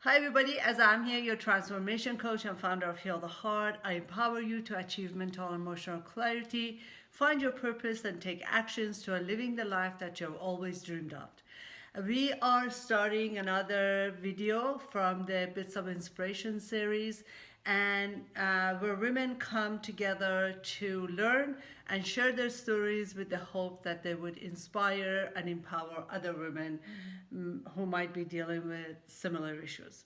Hi, everybody. As I'm here, your transformation coach and founder of Heal the Heart, I empower you to achieve mental and emotional clarity, find your purpose, and take actions to living the life that you've always dreamed of. We are starting another video from the Bits of Inspiration series, and where women come together to learn and share their stories with the hope that they would inspire and empower other women who might be dealing with similar issues.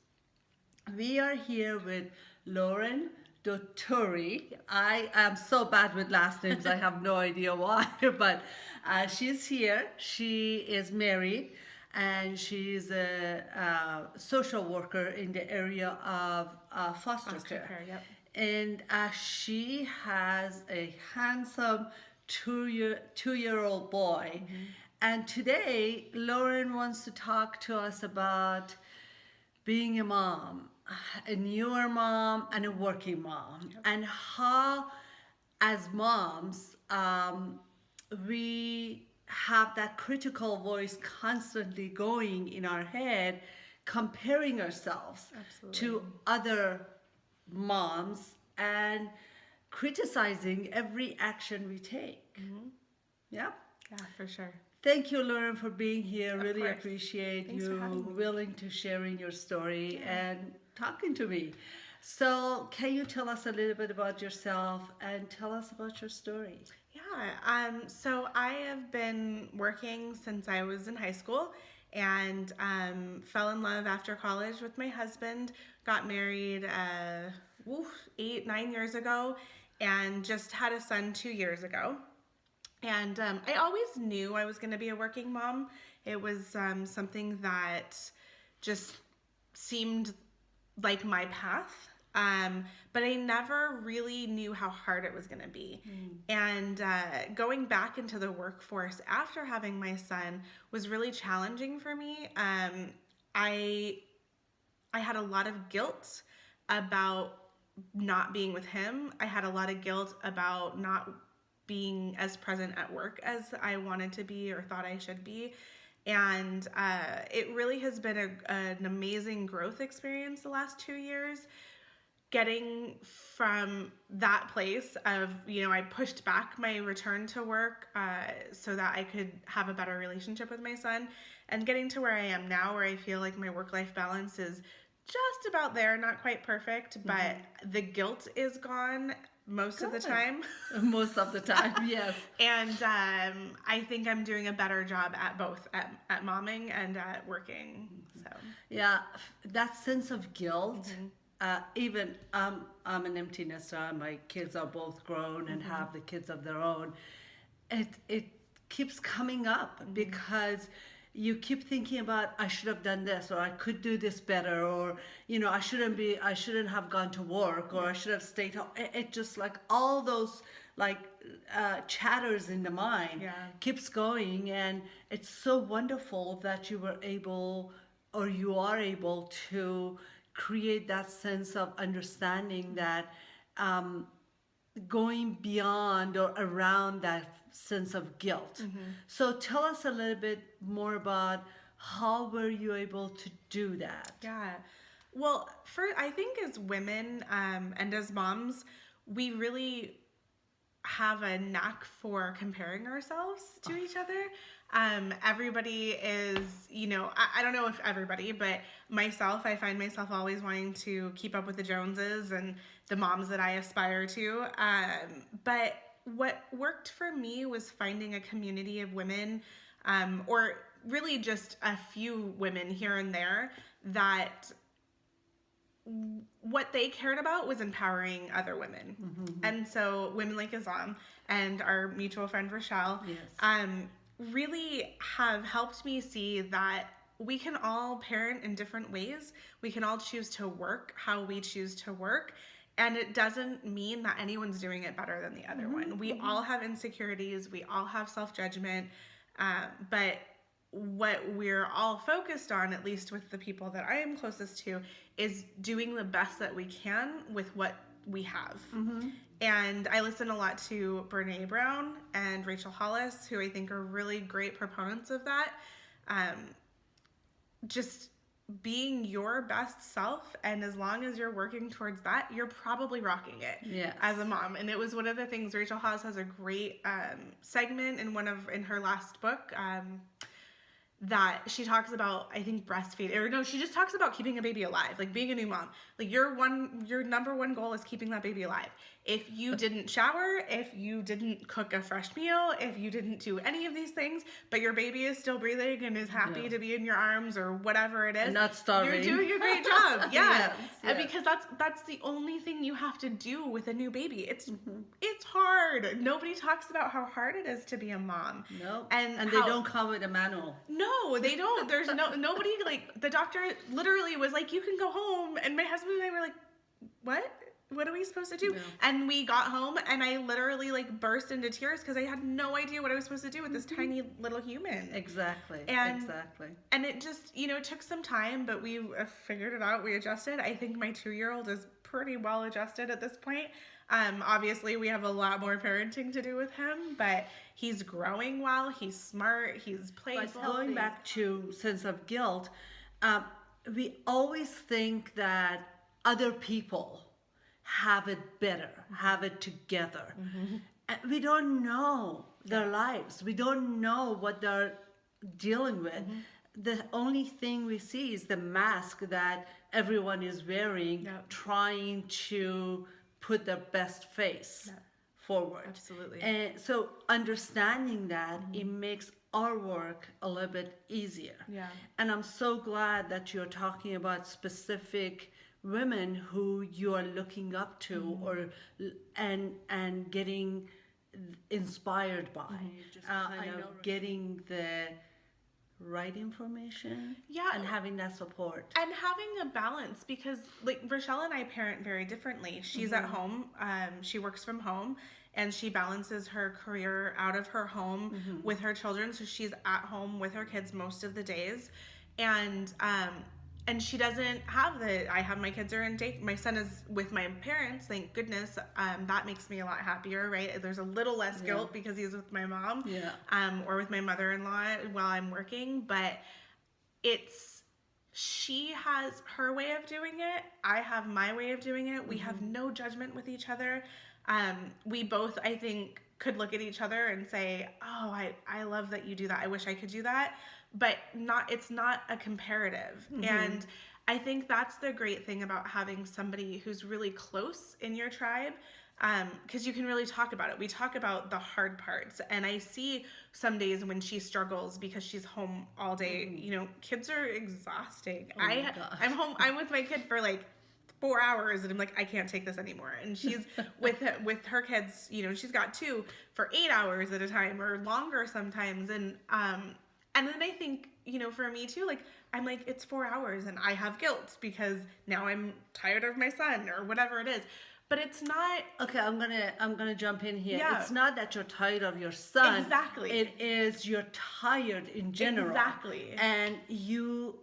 We are here with Lauren Dottore. I am so bad with last names, I have no idea why, but she's here. She is married and she's a social worker in the area of foster care. Yep. And she has a handsome two-year-old boy. And today, Lauren wants to talk to us about being a mom, a newer mom and a working mom, and how, as moms, we have that critical voice constantly going in our head, comparing ourselves to other moms and criticizing every action we take. Yeah. Yeah, for sure. Thank you, Lauren, for being here. Really course. appreciate Thanks for having you me. willing to sharing your story and talking to me. So, can you tell us a little bit about yourself and tell us about your story? Yeah, so I have been working since I was in high school and fell in love after college with my husband, got married 8, 9 years ago, and just had a son 2 years ago. And I always knew I was going to be a working mom. It was something that just seemed like my path. But I never really knew how hard it was going to be. And going back into the workforce after having my son was really challenging for me. I had a lot of guilt about not being with him. I had a lot of guilt about not being as present at work as I wanted to be or thought I should be. And it really has been an amazing growth experience the last 2 years. Getting from that place of, I pushed back my return to work so that I could have a better relationship with my son, and getting to where I am now, where I feel like my work-life balance is just about there, not quite perfect, but the guilt is gone most of the Good. time. Most of the time, yes. And I think I'm doing a better job at both, at momming and at working. So Yeah, that sense of guilt. Even I'm an empty nester. My kids are both grown and have the kids of their own. It keeps coming up because you keep thinking about, I should have done this, or I could do this better, or I shouldn't have gone to work, or I should have stayed home. It just like all those like chatters in the mind keeps going, and it's so wonderful that you were able, or you are able to create that sense of understanding that going beyond or around that sense of guilt. So tell us a little bit more about how were you able to do that? yeah. Well, I think as women and as moms, we really have a knack for comparing ourselves to each other. Everybody is, I don't know if everybody, but myself, I find myself always wanting to keep up with the Joneses and the moms that I aspire to. But what worked for me was finding a community of women, or really just a few women here and there, that what they cared about was empowering other women. And so women like Islam and our mutual friend Rochelle really have helped me see that we can all parent in different ways. We can all choose to work how we choose to work. And it doesn't mean that anyone's doing it better than the other one. We all have insecurities. We all have self-judgment. But what we're all focused on, at least with the people that I am closest to, is doing the best that we can with what we have. And I listen a lot to Brene Brown and Rachel Hollis, who I think are really great proponents of that. Just being your best self, and as long as you're working towards that, you're probably rocking it. Yes. As a mom. And it was one of the things Rachel Hawes has a great segment in her last book, that she talks about, I think, breastfeeding, or no, she just talks about keeping a baby alive, like being a new mom. Like your number one goal is keeping that baby alive. If you didn't shower, if you didn't cook a fresh meal, if you didn't do any of these things, but your baby is still breathing and is happy to be in your arms or whatever it is, and not starving, you're doing a great job. Yeah. Yes. Because that's the only thing you have to do with a new baby. It's hard. Nobody talks about how hard it is to be a mom. No. And they don't come with a manual. No, they don't. There's nobody, like, the doctor literally was like, you can go home. And my husband and I were like, what? What are we supposed to do? No. And we got home and I literally like burst into tears because I had no idea what I was supposed to do with this tiny little human. Exactly. Exactly. And it just, it took some time, but we figured it out. We adjusted. I think my 2-year-old is pretty well adjusted at this point. Obviously we have a lot more parenting to do with him, but he's growing well. He's smart. He's playful. But going back to sense of guilt, we always think that other people have it better, have it together. And we don't know their lives. We don't know what they're dealing with. The only thing we see is the mask that everyone is wearing, trying to put their best face forward. Absolutely. And so understanding that, it makes our work a little bit easier. Yeah. And I'm so glad that you're talking about specific women who you are looking up to or and getting inspired by. Just getting the right information and having that support and having a balance, because like Rochelle and I parent very differently. She's at home, she works from home, and she balances her career out of her home with her children, so she's at home with her kids most of the days. And she doesn't have I have my kids are in my son is with my parents, thank goodness. That makes me a lot happier, right? There's a little less guilt because he's with my mom, or with my mother-in-law while I'm working, but she has her way of doing it. I have my way of doing it. We have no judgment with each other. We both, I think, could look at each other and say, oh, I love that you do that. I wish I could do that. But it's not a comparative. And I think that's the great thing about having somebody who's really close in your tribe, because you can really talk about it. We talk about the hard parts, and I see some days when she struggles because she's home all day. Kids are exhausting. I'm home. I'm with my kid for like 4 hours, and I'm like, I can't take this anymore. And she's with her kids. She's got 2 for 8 hours at a time or longer sometimes, and then I think, for me too, like, I'm like, it's 4 hours and I have guilt because now I'm tired of my son or whatever it is. But it's not. Okay, I'm gonna jump in here. Yeah. It's not that you're tired of your son. Exactly. It is you're tired in general. Exactly. And you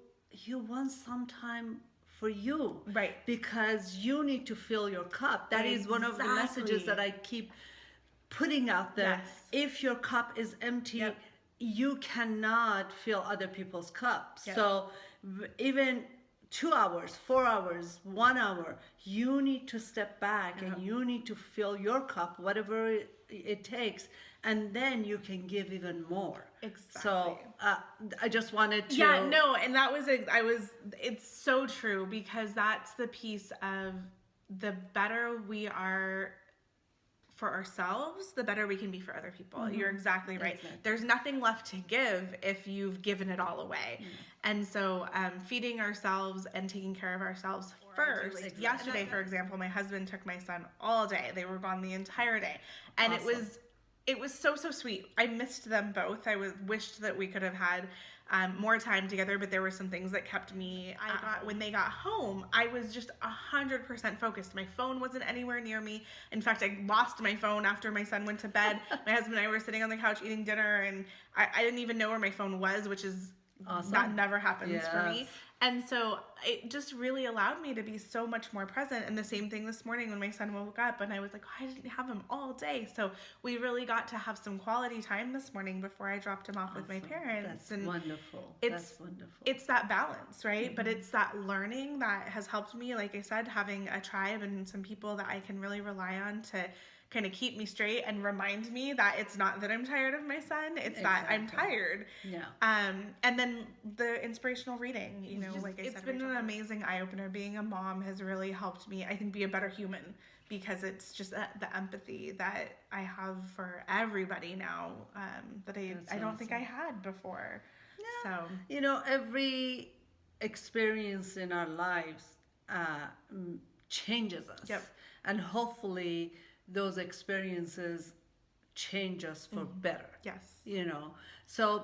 want some time for you. Right. Because you need to fill your cup. That is one of the messages that I keep putting out there. Yes. If your cup is empty, you cannot fill other people's cups. Yep. So even 2 hours, 4 hours, 1 hour, you need to step back and you need to fill your cup, whatever it takes, and then you can give even more. Exactly. So I just wanted to. Yeah, no, and that was it's so true, because that's the piece of the better we are for ourselves, the better we can be for other people. You're exactly right. Exactly. There's nothing left to give if you've given it all away. And so feeding ourselves and taking care of ourselves first. Exactly. Yesterday, for example, my husband took my son all day. They were gone the entire day. And it was so sweet. I missed them both. I wished that we could have had more time together, but there were some things that kept me. When they got home, I was just 100% focused. My phone wasn't anywhere near me. In fact, I lost my phone after my son went to bed. My husband and I were sitting on the couch eating dinner, and I didn't even know where my phone was, which is awesome. That never happens for me. And so it just really allowed me to be so much more present. And the same thing this morning when my son woke up and I was like, oh, I didn't have him all day. So we really got to have some quality time this morning before I dropped him off with my parents. That's wonderful. That's wonderful. It's that balance, right? But it's that learning that has helped me, like I said, having a tribe and some people that I can really rely on to kind of keep me straight and remind me that it's not that I'm tired of my son, it's that I'm tired. Yeah. And then the inspirational reading, you know, like I said, it's been an amazing eye opener. Being a mom has really helped me, I think, be a better human, because it's just the empathy that I have for everybody now that I don't think I had before. Yeah. So, you know, every experience in our lives changes us. Yep. And hopefully those experiences change us for better. yes. You know, so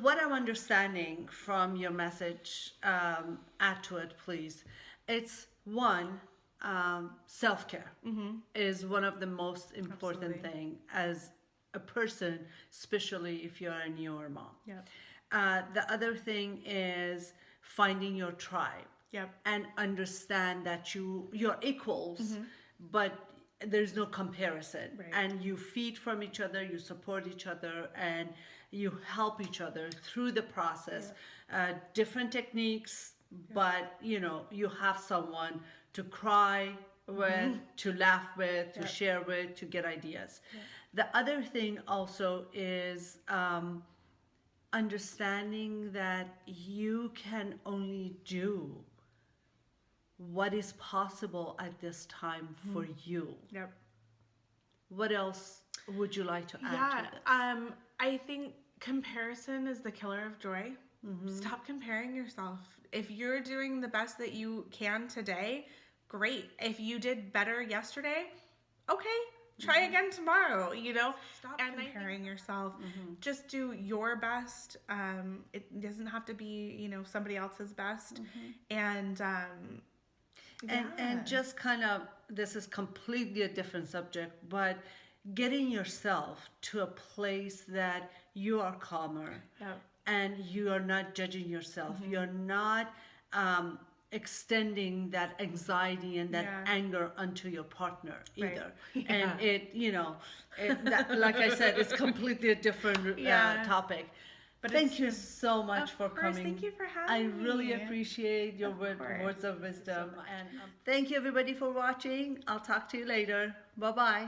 what I'm understanding from your message, add to it, please. It's one, self-care is one of the most important thing as a person, especially if you're a newer mom. Yep. The other thing is finding your tribe. Yep. And understand that you're equals, but there's no comparison. Right. And you feed from each other, you support each other, and you help each other through the process. Different techniques, but you know, you have someone to cry with, to laugh with, to share with, to get ideas. The other thing also is understanding that you can only do what is possible at this time for you. Yep. What else would you like to add to this? I think comparison is the killer of joy. Stop comparing yourself. If you're doing the best that you can today, great. If you did better yesterday, okay, try again tomorrow, you know? Stop comparing yourself. Just do your best. It doesn't have to be, you know, somebody else's best. And just kind of, this is completely a different subject, but getting yourself to a place that you are calmer and you are not judging yourself. You're not extending that anxiety and that anger onto your partner either. And it, you know, like I said, it's completely a different topic. But thank you so much for coming. Thank you for having me. I really appreciate your words of wisdom. And thank you everybody for watching. I'll talk to you later. Bye-bye.